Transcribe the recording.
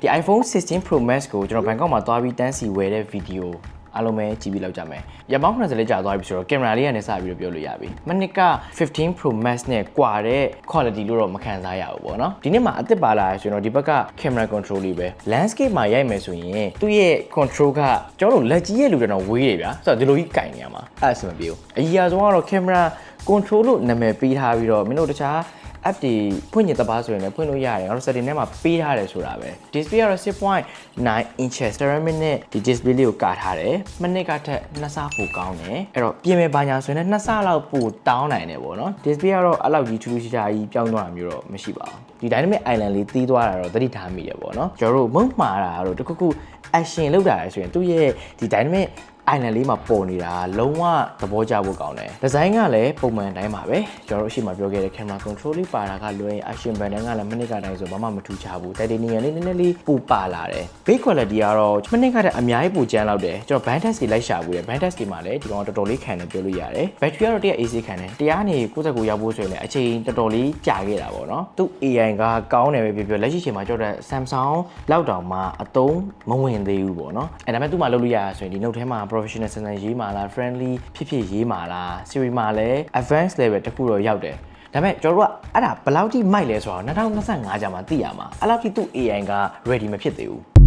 ဒီ iPhone 16 Pro Max ကိုကျွန်တော်ဘန်ကောက်မှာသွားပြီးတန်းစီဝယ်တဲ့ဗီဒီယိုအားလုံးပဲကြည့်ပြီးလောက်ကြမယ်။ရပောင်း90လေးကြာသွားပြီဆိုတော့ကင်မရာလေးကနေစပြီးတော့ပြောလို့ရပြီ။မနစ်က15 Pro Max နဲ့ကွာတဲ့ quality လို့တော့မခံစားရဘူးပေါ့နော်။ဒီနေ့မှာအသစ်ပါလာဆိုတော့ဒီဘက်က camera control လေးပဲ landscape မှာရိုက်မယ်ဆိုရင်သူ့ရဲ့ control ကကျွန်တော်တို့လက်ကြီးရဲ့လူတွေတော့ဝေးတယ်ဗျာ။ဆိုတော့ဒီလိုကြီးကင်နေရမှာအဲ့ဒါဆိုမပြေဘူး။အကြီးအဆုံးကတော့ camera control လို့နာမည်ပေးထားပြီးတော့မင်းတို့တခြားapp တွေဖွင့်ညတပါဆိုရင်လည်းဖွင့်လို့ရတယ်ငါတို့ setting ထဲမှာပေးထားတယ်ဆိုတာပဲ display ကတော့ 6.9 inches ceramic နဲ့ဒီ display လေးကိုကာထားတယ်မနစ်ကထက်2ဆပိုကောင်းတယ်အဲ့တော့ပြင်မဲ့ဘာညာဆိုရင်လည်း2ဆလောက်ပိုတောင်းနိုင်တယ်ပေါ့နော် display ကတော့အဲ့လောက်ကြီးထူးထူးခြားခြားကြီးပြောင်းသွားတာမျိုးတော့မရှိပါဘူးဒီ dynamic island လေးတီးသွားတာတော့သတိထားမိတယ်ပေါ့နော်ကျွန်တော်တို့မုံမှားတာတော့တခုခု action လောက်တာဆိုရင်သူ့ရဲ့ဒီ dynamic island လေးမှာပေါ်နေတာလုံးဝသဘောကျဖို့ကောင်းတယ်ဒီဇိုင်းကလည်းပုံမှန်တိုင်းပါပဲကျွန်တော်တို့အရှိမပြောခဲ့တဲ့ camera control လေးပါတာကလွယ် action button ကလည်းမိနစ်ကတိုင်းဆိုဘာမှမထူးခြားဘူး titanium လေးနည်းနည်းလေးပူပါလာတယ် build quality ကတော့မိနစ်ကတည်းကအများကြီးပူကျန်းလောက်တယ်ကျွန်တော် band test ကြီးလိုက်ရှာဘူးတယ် band test ကြီးမှာလည်းဒီကောင်တော်တော်လေးခံတယ်ပြောလို့ရတယ် battery ကတော့100 AC ခံတယ်100နေ69ရောက်ဖို့ဆိုရင်လည်းအချိန်တော်တော်လေးကြာခဲ့တာပေါ့နော်သူ AI ကကောင်းတယ်ပဲပြောလက်ရှိချိန်မှာကျွန်တော် Samsung လောက်တောင်မှအသုံးမဝင်သေးဘူးပေါ့နော်အဲ့ဒါပေမဲ့သူ့မှာလုပ်လို့ရဆိုရင်ဒီ note ထဲမှာ professional ဆန်ဆန်ရေးမှာလား friendly ဖြစ်ဖြစ်ရေးမှာလား Siri မှာလည်း advanced level တခုတော့ရောက်တယ်ဒါပေမဲ့ကျွန်တော်တို့ကအဲ့ဒါဘယ်လောက်ထိမိုက်လဲဆိုတော့2025ကျမှသိရမှာအဲ့လောက်ထိသူ့ AI က ready မဖြစ်သေးဘူး